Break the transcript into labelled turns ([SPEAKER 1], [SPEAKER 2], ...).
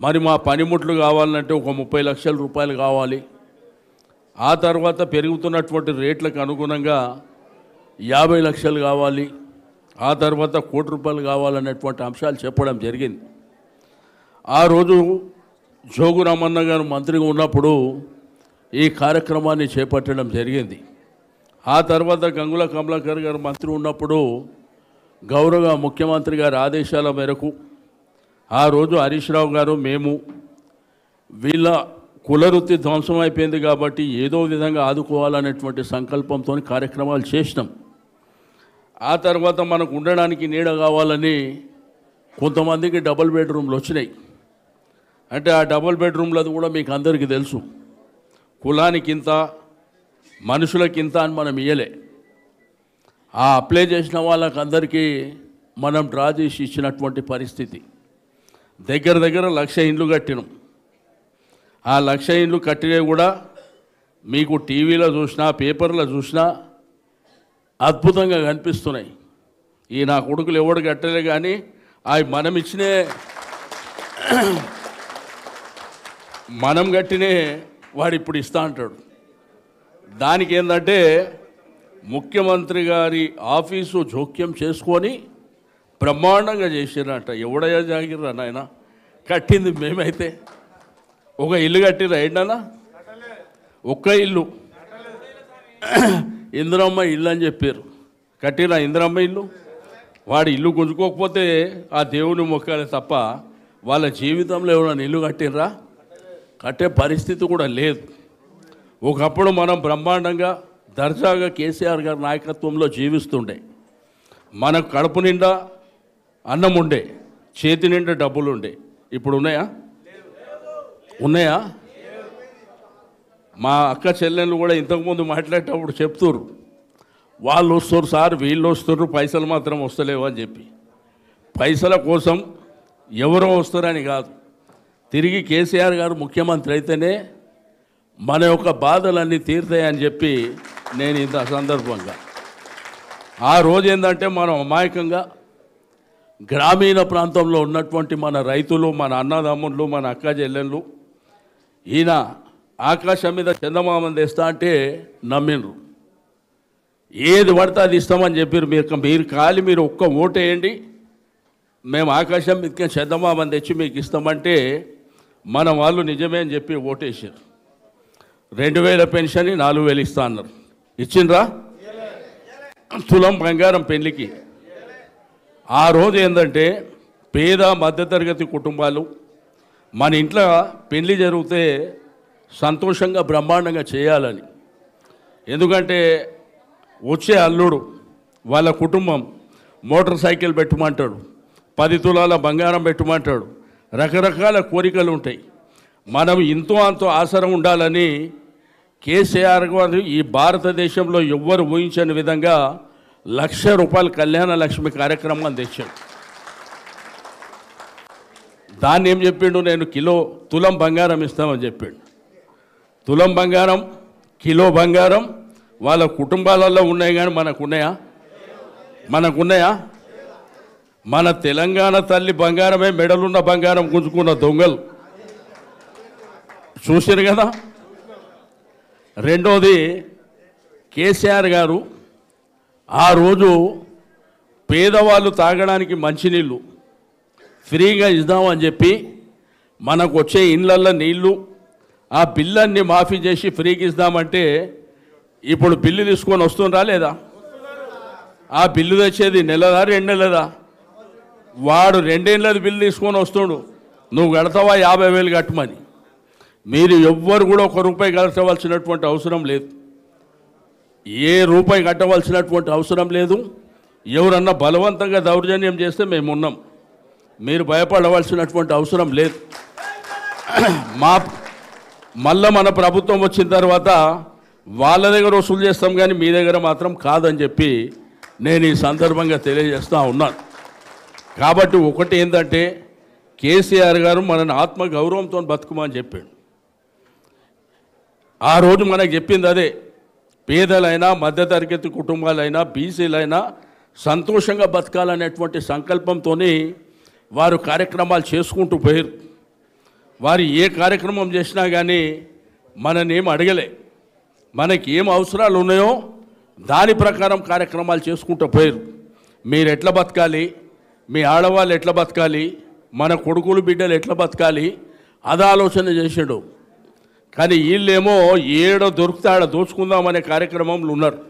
[SPEAKER 1] మరి మా పనిముట్లు కావాలంటే ఒక 30 లక్షల రూపాయలు కావాలి. ఆ తర్వాత పెరుగుతున్నటువంటి రేట్లకు అనుగుణంగా 50 లక్షలు కావాలి. ఆ తర్వాత 1 కోటి రూపాయలు కావాలనేటువంటి అంశాలు చెప్పడం జరిగింది. ఆ రోజు జోగు రామన్న గారు మంత్రిగా ఉన్నప్పుడు ఈ కార్యక్రమాన్ని చేపట్టడం జరిగింది. ఆ తర్వాత గంగుల కమలాకర్ గారు మంత్రి ఉన్నప్పుడు గౌరవ ముఖ్యమంత్రి గారి ఆదేశాల మేరకు ఆ రోజు హరీష్ రావు గారు మేము వీళ్ళ కులవృత్తి ధ్వంసం అయిపోయింది కాబట్టి ఏదో విధంగా ఆదుకోవాలనేటువంటి సంకల్పంతో కార్యక్రమాలు చేసినాం. ఆ తర్వాత మనకు ఉండడానికి నీడ కావాలని కొంతమందికి డబుల్ బెడ్రూమ్లు వచ్చినాయి. అంటే ఆ డబుల్ బెడ్రూమ్లది కూడా మీకు అందరికీ తెలుసు, కులానికింత మనుషులకింత అని మనం ఇయ్యలే. ఆ అప్లై చేసిన వాళ్ళకందరికీ మనం డ్రా చేసి ఇచ్చినటువంటి పరిస్థితి. దగ్గర 1,00,000 ఇండ్లు కట్టినాం. ఆ 1,00,000 ఇండ్లు కట్టినవి కూడా మీకు టీవీలో చూసినా పేపర్లో చూసినా అద్భుతంగా కనిపిస్తున్నాయి. ఈ నా కొడుకులు ఎవడు కట్టలే కానీ అవి మనం కట్టినే వాడు ఇప్పుడు ఇస్తా అంటాడు. దానికి ఏంటంటే ముఖ్యమంత్రి గారి ఆఫీసు జోక్యం చేసుకొని బ్రహ్మాండంగా చేసిరట. ఎవడయ్యా జాగిర్రా నాయన, కట్టింది మేమైతే. ఒక ఇల్లు కట్టిరా ఏంటన్నా, ఒక్క ఇల్లు ఇందిరమ్మ ఇల్లు అని చెప్పారు. కట్టిరా ఇందిరమ్మ ఇల్లు? వాడు ఇల్లు గుంజుకోకపోతే ఆ దేవుని మొక్కాలి తప్ప వాళ్ళ జీవితంలో ఎవరైనా ఇల్లు కట్టిర్రా? కట్టే పరిస్థితి కూడా లేదు. ఒకప్పుడు మనం బ్రహ్మాండంగా దర్జాగా కేసీఆర్ గారి నాయకత్వంలో జీవిస్తుండే. మనకు కడుపు నిండా అన్నం ఉండే, చేతి నిండా డబ్బులు ఉండే. ఇప్పుడు ఉన్నాయా? మా అక్క చెల్లెళ్ళు కూడా ఇంతకుముందు మాట్లాడేటప్పుడు చెప్తున్నారు, వాళ్ళు వస్తారు సార్, వీళ్ళు వస్తారు, పైసలు మాత్రం వస్తలేవు అని చెప్పి. పైసల కోసం ఎవరో వస్తారని కాదు, తిరిగి కేసీఆర్ గారు ముఖ్యమంత్రి అయితేనే మన యొక్క బాధలన్నీ తీరుతాయని చెప్పి నేను ఇంత సందర్భంగా ఆ రోజు ఏంటంటే మనం అమాయకంగా గ్రామీణ ప్రాంతంలో ఉన్నటువంటి మన రైతులు, మన అన్నదమ్ముళ్ళు, మన అక్క చెల్లెళ్ళు ఈయన ఆకాశం మీద చందమామని తెస్తా అంటే నమ్మిండ్రు. ఏది పడితే అది ఇస్తామని చెప్పారు. మీరు ఒక్క ఓటేయండి, మేము ఆకాశం మీదకి చందమామని తెచ్చి మీకు ఇస్తామంటే మన వాళ్ళు నిజమే అని చెప్పి ఓటేసారు. 2,000 పెన్షన్ 4,000 ఇస్తా అన్నారు. ఇచ్చిండ్రా? తులం బంగారం పెళ్లికి. ఆ రోజు ఏంటంటే పేద మధ్యతరగతి కుటుంబాలు మన ఇంట్లో పెళ్లి జరిగితే సంతోషంగా బ్రహ్మాండంగా చేయాలని, ఎందుకంటే వచ్చే అల్లుడు వాళ్ళ కుటుంబం మోటార్ సైకిల్ పెట్టమంటాడు, 10 తులాల బంగారం పెట్టమంటాడు, రకరకాల కోరికలు ఉంటాయి. మనం ఇంతో అంతో ఆసరం ఉండాలని కేసీఆర్ గారు ఈ భారతదేశంలో ఎవ్వరు ఊహించని విధంగా 1,00,000 రూపాయల కళ్యాణ లక్ష్మి కార్యక్రమం తెచ్చాడు. దాన్ని ఏం చెప్పిండు, నేను తులం బంగారం ఇస్తామని చెప్పాడు. తులం బంగారం, కిలో బంగారం వాళ్ళ కుటుంబాలలో ఉన్నాయి కానీ మనకున్నాయా? మన తెలంగాణ తల్లి బంగారమే మెడలున్న బంగారం గుంజుకున్న దొంగలు చూసారు కదా. రెండోది, కేసీఆర్ గారు ఆ రోజు పేదవాళ్ళు తాగడానికి మంచినీళ్ళు ఫ్రీగా ఇద్దామని చెప్పి మనకు వచ్చే ఇండ్లల్లో నీళ్ళు ఆ బిల్లన్నీ మాఫీ చేసి ఫ్రీగా ఇద్దామంటే ఇప్పుడు బిల్లు తీసుకొని వస్తుండ్రా లేదా? ఆ బిల్లు తెచ్చేది నెలదా 2 నెలదా? వాడు 2 ఏళ్ళది బిల్లు తీసుకొని వస్తుండు, నువ్వు కడతావా 50,000 కట్టమని. మీరు ఎవ్వరు కూడా 1 రూపాయి కట్టవలసినటువంటి అవసరం లేదు, ఏ రూపాయి కట్టవలసినటువంటి అవసరం లేదు. ఎవరన్నా బలవంతంగా దౌర్జన్యం చేస్తే మేము ఉన్నాం, మీరు భయపడవలసినటువంటి అవసరం లేదు. మళ్ళీ మన ప్రభుత్వం వచ్చిన తర్వాత వాళ్ళ దగ్గర వసూలు చేస్తాం కానీ మీ దగ్గర మాత్రం కాదని చెప్పి నేను ఈ సందర్భంగా తెలియజేస్తూ ఉన్నాను. కాబట్టి ఒకటి ఏంటంటే కేసీఆర్ గారు మనని ఆత్మగౌరవంతో బతుకుమని చెప్పాడు. ఆ రోజు మనకు చెప్పింది అదే, పేదలైనా మధ్యతరగతి కుటుంబాలైనా బీసీలైనా సంతోషంగా బతకాలనేటువంటి సంకల్పంతో వారు కార్యక్రమాలు చేసుకుంటూ పోయారు. వారు ఏ కార్యక్రమం చేసినా కానీ మననేం అడగలే. మనకి ఏం అవసరాలు ఉన్నాయో దాని ప్రకారం కార్యక్రమాలు చేసుకుంటూ పోయారు. మీరు ఎట్లా బతకాలి, మీ ఆడవాళ్ళు ఎట్లా బతకాలి, మన కొడుకులు బిడ్డలు ఎట్లా బతకాలి అది ఆలోచన చేసాడు. కానీ వీళ్ళేమో ఏడో దొరికితే ఆడ దోచుకుందామనే కార్యక్రమంలో ఉన్నారు.